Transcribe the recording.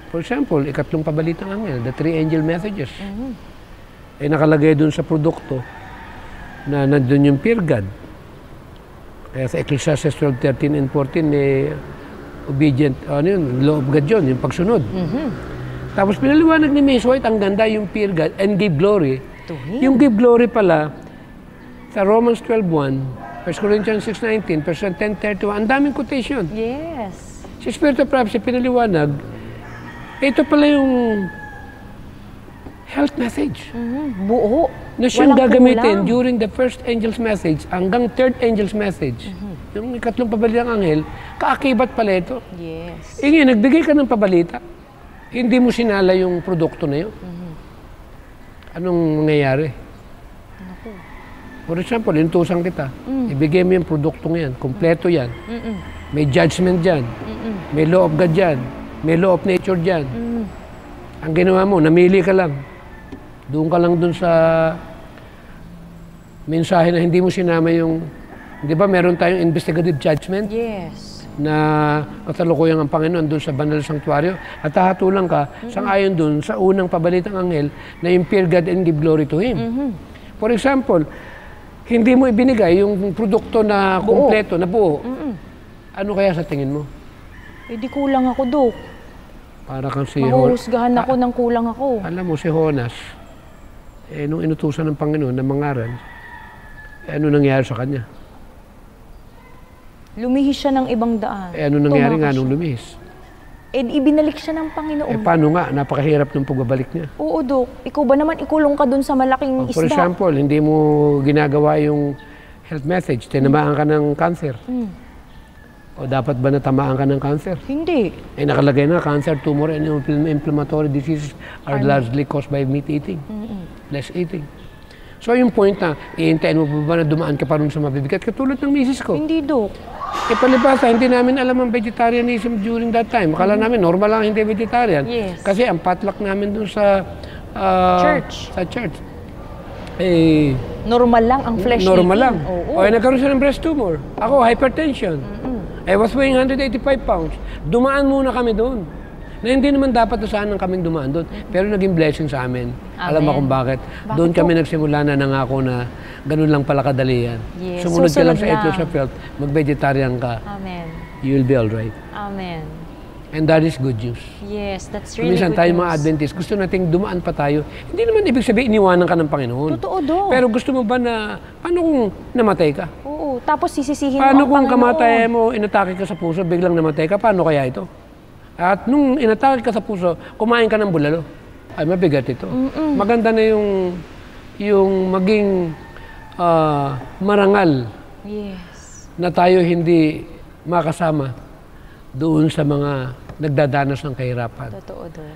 For example, ikatlong pabalitang anghel, the three angel messages. Eh nakalagay dun sa produkto na nandun yung fear God. Kaya sa Ecclesiastes 12:13 and 14, eh, obedient, law of God yun, yung pagsunod. Tapos pinaliwanag ni Miss White, ang ganda yung fear God and give glory. Yung give glory pala, sa Romans 12:1, 1 Corinthians 6:19, 1 10:31, ang daming quotation. Yes. Si Spirit of Prophecy pinaliwanag, ito pala yung health message. Buo. Na siyang Walang gagamitin kulang. during the first angel's message hanggang third angel's message. Yung ikatlong pabalitang anghel, kaakibat pala ito. Yes. Ngayon, nagbigay ka ng pabalita, hindi mo sinala yung produkto na yun. Anong mangyayari? For example, inutusan kita, ibigay mo yung produktong yan, kompleto yan. May judgment dyan, may law of God dyan, may law of nature dyan. Ang ginawa mo, namili ka lang. Doon ka lang doon sa mensahe na hindi mo sinama yung, di ba meron tayong investigative judgment? Yes. Na kasalukuyan ang Panginoon doon sa banal sanctuaryo at hahatulan ka sang-ayon doon sa unang pabalitang anghel na yung fear God and give glory to Him. For example, hindi mo ibinigay yung produkto na kumpleto, na buo. Ano kaya sa tingin mo? Eh di kulang ako, Dok. Para kang si Mahuhusgahan ako ng kulang ako. Alam mo, si Jonas, eh, nung inutusan ng Panginoon na mangaral, eh, ano nangyari sa kanya? Lumihis siya ng ibang daan. Eh, ano nangyari nga Tumakas nung siya. lumihis? Eh, ibinalik siya ng Panginoon. Eh, paano nga? Napakahirap ng pagbabalik niya. Oo, Dok. Ikaw ba naman ikulong ka dun sa malaking For isda? example, hindi mo ginagawa yung health message, tinamaan ka ng cancer. O dapat ba natamaan ka ng cancer? Hindi. Eh nakalagay na, cancer, tumor, and inflammatory diseases are largely caused by meat eating, less eating. So yung point na, iintayin mo pa ba na dumaan ka pa rin sa mabibigat? Katulad ng misis ko. Hindi, Dok. Eh palibasa, hindi namin alam ang vegetarianism during that time. Akala namin, normal lang hindi vegetarian. Yes. Kasi ang potluck namin dun sa Church. Sa church. Eh, Normal lang ang flesh normal eating. lang. Oo. O nagkaroon siya ng breast tumor. Ako, hypertension. I was weighing 185 pounds. Dumaan muna kami doon. Na hindi naman dapat saan kaming dumaan doon. Pero naging blessing sa amin. Alam mo kung bakit? Doon kami nagsimula na nangako na ganun lang pala kadali yan. Yes. Sumunod ka lang Susunod sa ethos lang. of health, mag-vegetarian ka, Amen. you will be all right. Amen. And that is good news. Yes, that's really Minsan good tayo news. mga Adventist, gusto nating dumaan pa tayo. Hindi naman ibig sabihin iniwanan ka ng Panginoon. Totoo, Dok. Pero gusto mo ba na, paano kung namatay ka? Oo. Tapos sisisihin Paano mo ang kung Panginoon. kamatay mo, inatake ka sa puso, biglang namatay ka, paano kaya ito? At nung inatake ka sa puso, kumain ka ng bulalo. Ay, mabigat ito. Maganda na yung maging marangal Yes. na tayo hindi makasama doon sa mga nagdadanas ng kahirapan. Totoo, Dok.